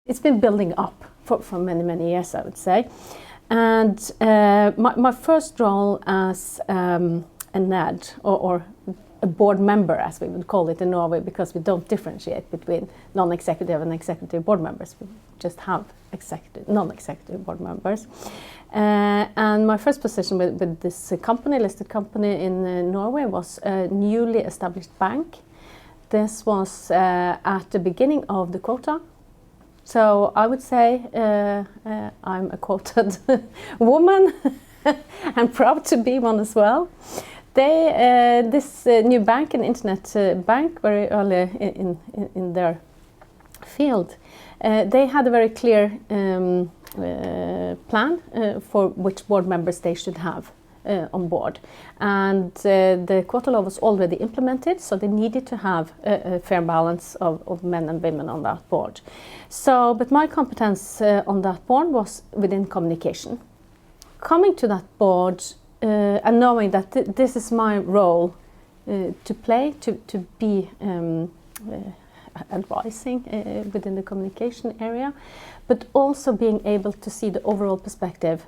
It's been building up for many, many years, I would say. And my first role as a NED, or a board member, as we would call it in Norway, because we don't differentiate between non-executive and executive board members. We just have non-executive board members. And my first position with this company, listed company in Norway, was a newly established bank. This was at the beginning of the Quota. So I would say I'm a quoted woman. I'm proud to be one as well. This new bank, an internet bank, very early in their field, they had a very clear plan for which board members they should have on board. And the quota law was already implemented, so they needed to have a fair balance of men and women on that board. So, but my competence on that board was within communication. Coming to that board and knowing that this is my role to play, to be advising within the communication area, but also being able to see the overall perspective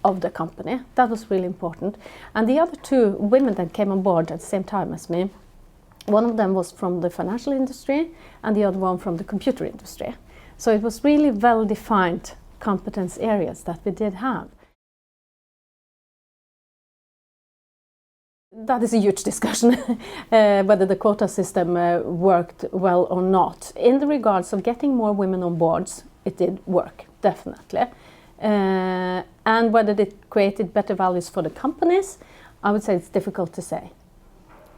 of the company. That was really important. And the other two women that came on board at the same time as me, one of them was from the financial industry and the other one from the computer industry. So it was really well-defined competence areas that we did have. That is a huge discussion, whether the quota system worked well or not. In the regards of getting more women on boards, it did work, definitely. And whether it created better values for the companies, I would say it's difficult to say.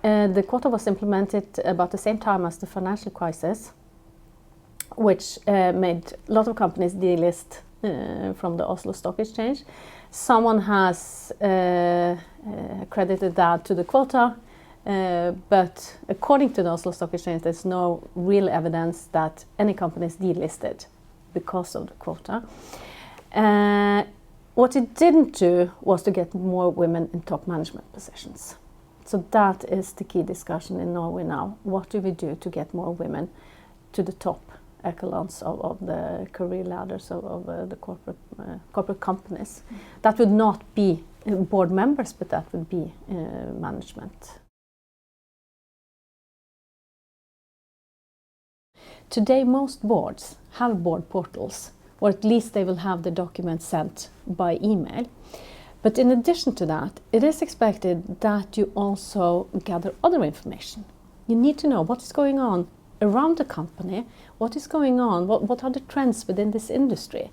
The quota was implemented about the same time as the financial crisis, which made a lot of companies delist from the Oslo Stock Exchange. Someone has credited that to the quota, but according to the Oslo Stock Exchange, there's no real evidence that any companies delisted because of the quota. What it didn't do was to get more women in top management positions. So that is the key discussion in Norway now. What do we do to get more women to the top echelons of the career ladders of the corporate companies? That would not be board members, but that would be management. Today, most boards have board portals, or at least they will have the documents sent by email. But in addition to that, it is expected that you also gather other information. You need to know what is going on around the company, what is going on, what are the trends within this industry.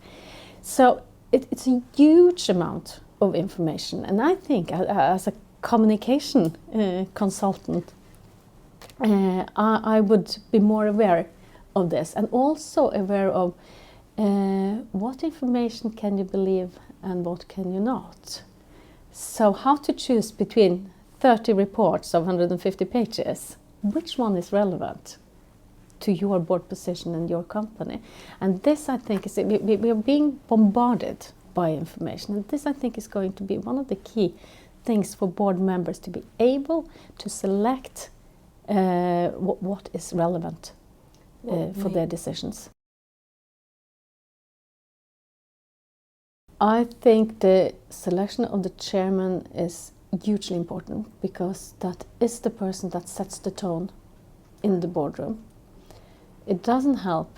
So it's a huge amount of information. And I think as a communication consultant, I would be more aware of this, and also aware of what information can you believe and what can you not. So how to choose between 30 reports of 150 pages, which one is relevant to your board position and your company. And this, I think, is we are being bombarded by information, and this, I think, is going to be one of the key things for board members to be able to select what is relevant for their decisions. I think the selection of the chairman is hugely important, because that is the person that sets the tone in the boardroom. It doesn't help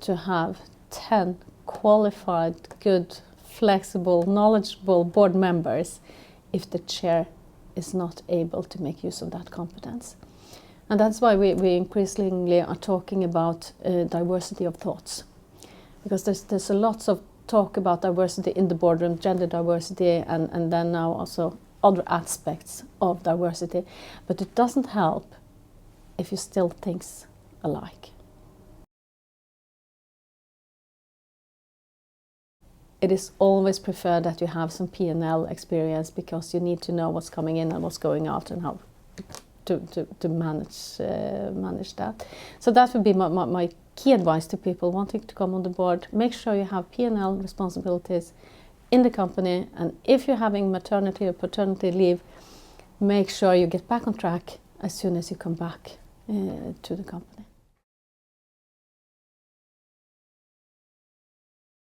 to have 10 qualified, good, flexible, knowledgeable board members if the chair is not able to make use of that competence. And that's why we increasingly are talking about diversity of thoughts, because there's a lot of talk about diversity in the boardroom, gender diversity, and then now also other aspects of diversity, but it doesn't help if you still think alike. It is always preferred that you have some P&L experience, because you need to know what's coming in and what's going out and how to manage that. So that would be my key advice to people wanting to come on the board. Make sure you have P&L responsibilities in the company, and if you're having maternity or paternity leave, make sure you get back on track as soon as you come back to the company.